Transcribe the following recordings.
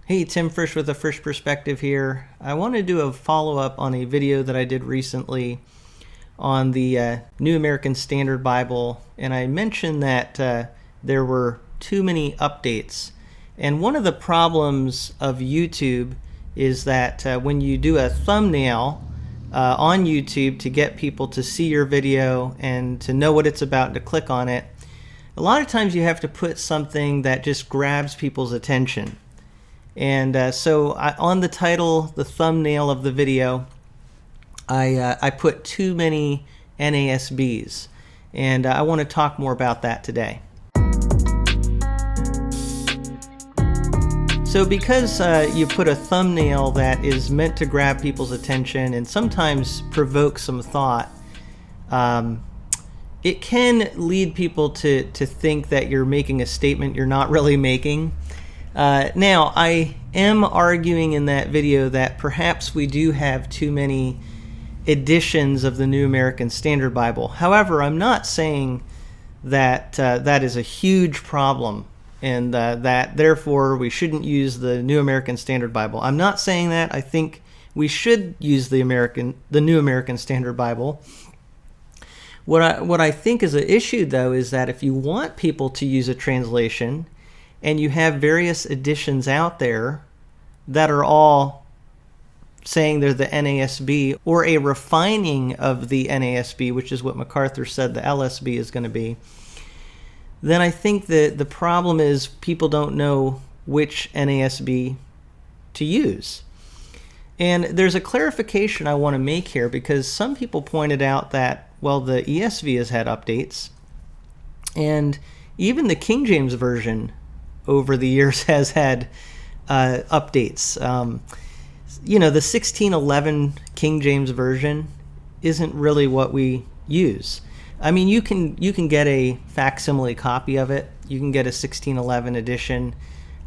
Hey, Tim Frisch with a Frisch Perspective here. I want to do a follow-up on a video that I did recently on the New American Standard Bible, and I mentioned that there were too many updates. And one of the problems of YouTube is that when you do a thumbnail on YouTube to get people to see your video and to know what it's about and to click on it, a lot of times you have to put something that just grabs people's attention. And so on the title, the thumbnail of the video, I put too many NASBs. And I want to talk more about that today. So because you put a thumbnail that is meant to grab people's attention and sometimes provoke some thought, it can lead people to think that you're making a statement you're not really making. Now, I am arguing in that video that perhaps we do have too many editions of the New American Standard Bible. However, I'm not saying that that is a huge problem and that therefore we shouldn't use the New American Standard Bible. I'm not saying that. I think we should use the New American Standard Bible. What I think is an issue, though, is that if you want people to use a translation and you have various editions out there that are all saying they're the NASB or a refining of the NASB, which is what MacArthur said the LSB is going to be, then I think that the problem is people don't know which NASB to use. And there's a clarification I want to make here, because some people pointed out that, well, the ESV has had updates, and even the King James Version over the years has had updates. The 1611 King James Version isn't really what we use. I mean, you can get a facsimile copy of it. You can get a 1611 edition,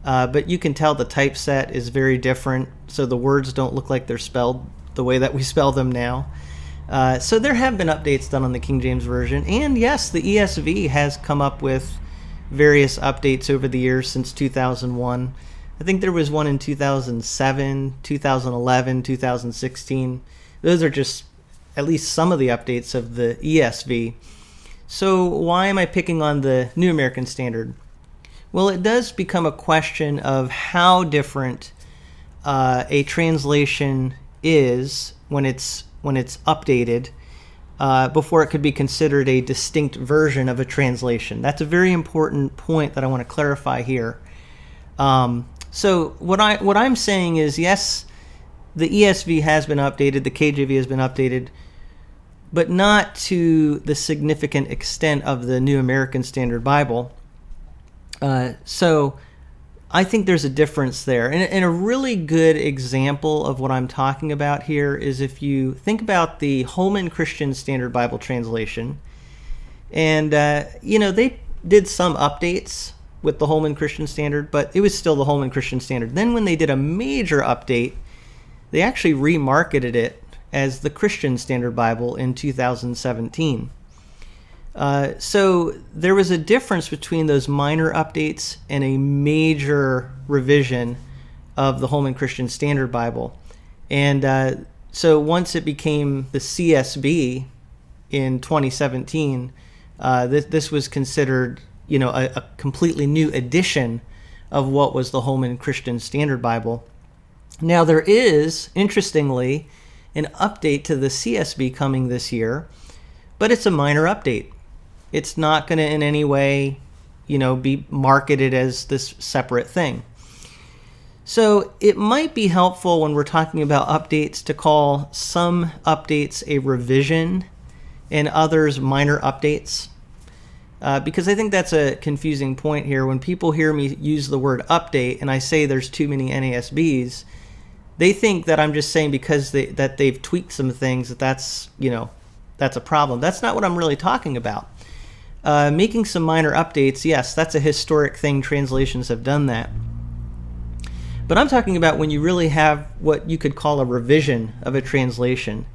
but you can tell the typeset is very different, so the words don't look like they're spelled the way that we spell them now. So there have been updates done on the King James Version, and yes, the ESV has come up with various updates over the years since 2001. I think there was one in 2007, 2011, 2016. Those are just at least some of the updates of the ESV. So why am I picking on the New American Standard? Well, it does become a question of how different a translation is when it's updated before it could be considered a distinct version of a translation. That's a very important point that I want to clarify here. So what I'm saying is, yes, the ESV has been updated, the KJV has been updated, but not to the significant extent of the New American Standard Bible. So I think there's a difference there. And a really good example of what I'm talking about here is if you think about the Holman Christian Standard Bible translation. And, they did some updates with the Holman Christian Standard, but it was still the Holman Christian Standard. Then when they did a major update, they actually remarketed it as the Christian Standard Bible in 2017. So there was a difference between those minor updates and a major revision of the Holman Christian Standard Bible. And so once it became the CSB in 2017, this was considered, a completely new edition of what was the Holman Christian Standard Bible. Now there is, interestingly, an update to the CSB coming this year, but it's a minor update. It's not going to in any way, be marketed as this separate thing. So it might be helpful when we're talking about updates to call some updates a revision and others minor updates, because I think that's a confusing point here. When people hear me use the word update and I say there's too many NASBs, they think that I'm just saying because that they've tweaked some things that's a problem. That's not what I'm really talking about. Making some minor updates, yes, that's a historic thing. Translations have done that. But I'm talking about when you really have what you could call a revision of a translation.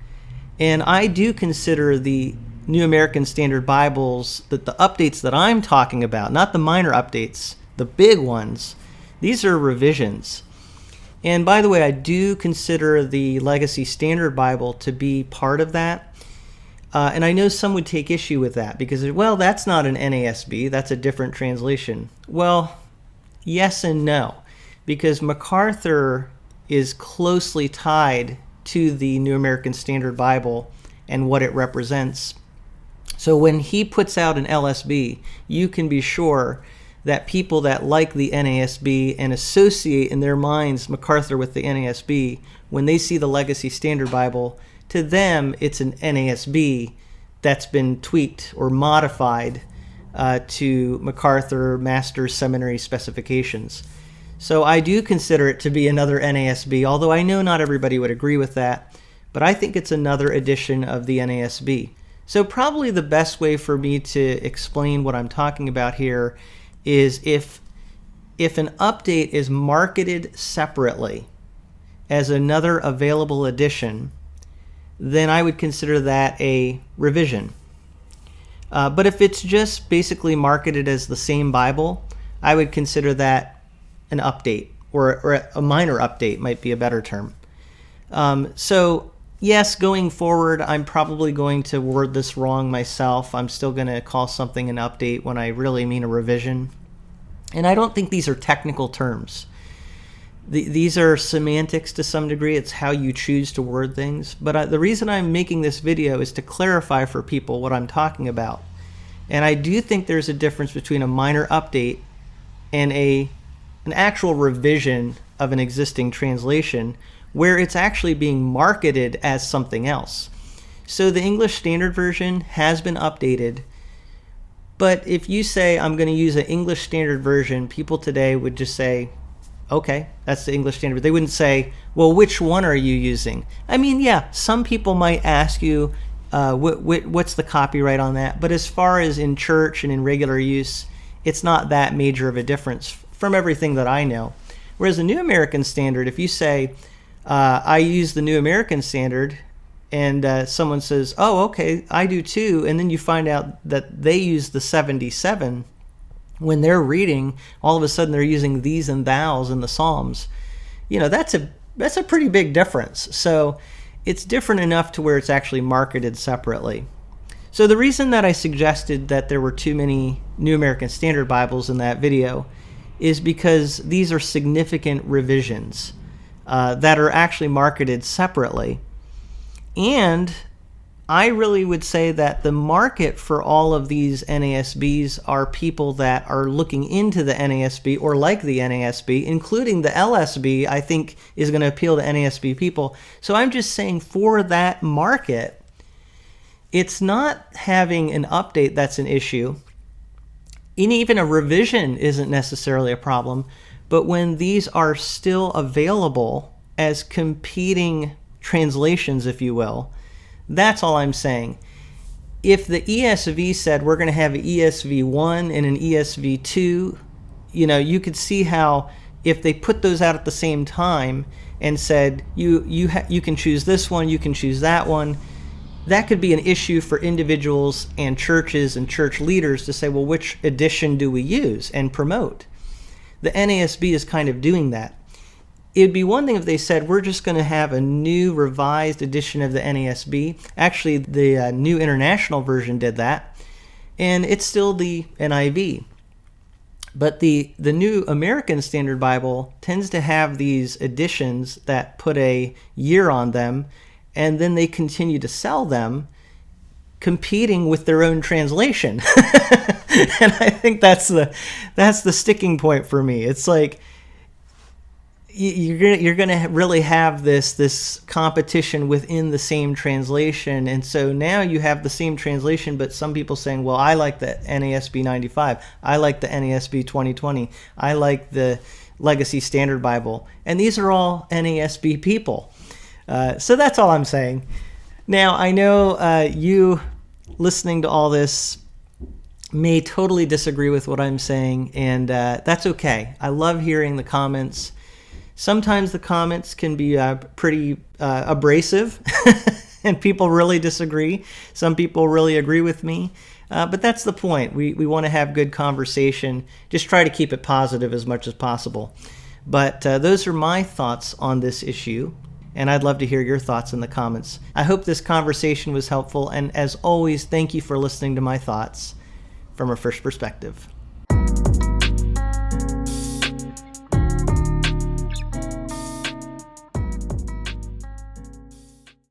And I do consider the New American Standard Bibles, that the updates that I'm talking about, not the minor updates, the big ones, these are revisions. And by the way, I do consider the Legacy Standard Bible to be part of that. And I know some would take issue with that because, well, that's not an NASB, that's a different translation. Well, yes and no, because MacArthur is closely tied to the New American Standard Bible and what it represents. So when he puts out an LSB, you can be sure that people that like the NASB and associate in their minds MacArthur with the NASB, when they see the Legacy Standard Bible, to them it's an NASB that's been tweaked or modified to MacArthur Master's Seminary specifications. So I do consider it to be another NASB, although I know not everybody would agree with that, but I think it's another edition of the NASB. So probably the best way for me to explain what I'm talking about here is if an update is marketed separately as another available edition, then I would consider that a revision. But if it's just basically marketed as the same Bible, I would consider that an update, or a minor update might be a better term. So yes, going forward, I'm probably going to word this wrong myself. I'm still going to call something an update when I really mean a revision. And I don't think these are technical terms. These are semantics to some degree. It's how you choose to word things. But the reason I'm making this video is to clarify for people what I'm talking about. And I do think there's a difference between a minor update and an actual revision of an existing translation where it's actually being marketed as something else. So the English Standard Version has been updated, but if you say I'm going to use an English Standard Version, people today would just say, okay, that's the English Standard. They wouldn't say, well, which one are you using? I mean, yeah, some people might ask you, what's the copyright on that? But as far as in church and in regular use, it's not that major of a difference from everything that I know. Whereas the New American Standard, if you say, I use the New American Standard, and someone says, oh, okay, I do too, and then you find out that they use the 77, when they're reading, all of a sudden they're using these and thous in the Psalms. You know, that's a pretty big difference. So it's different enough to where it's actually marketed separately. So the reason that I suggested that there were too many New American Standard Bibles in that video is because these are significant revisions that are actually marketed separately. And I really would say that the market for all of these NASBs are people that are looking into the NASB or like the NASB, including the LSB, I think is going to appeal to NASB people. So I'm just saying for that market, it's not having an update that's an issue. And even a revision isn't necessarily a problem. But when these are still available as competing translations, if you will, that's all I'm saying. If the ESV said we're going to have an ESV 1 and an ESV 2, you know, you could see how if they put those out at the same time and said you can choose this one, you can choose that one, that could be an issue for individuals and churches and church leaders to say, well, which edition do we use and promote? The NASB is kind of doing that. It'd be one thing if they said, we're just going to have a new revised edition of the NASB. Actually, the New International Version did that, and it's still the NIV. But the New American Standard Bible tends to have these editions that put a year on them, and then they continue to sell them, competing with their own translation. And I think that's the sticking point for me. It's like, you're gonna really have this competition within the same translation, and so now you have the same translation, but some people saying, well, I like the NASB 95, I like the NASB 2020, I like the Legacy Standard Bible, and these are all NASB people. So that's all I'm saying. Now I know you listening to all this may totally disagree with what I'm saying, and that's okay. I love hearing the comments. Sometimes the comments can be pretty abrasive, and people really disagree. Some people really agree with me, but that's the point. We want to have good conversation. Just try to keep it positive as much as possible. But those are my thoughts on this issue, and I'd love to hear your thoughts in the comments. I hope this conversation was helpful, and as always, thank you for listening to my thoughts from a Frisch perspective.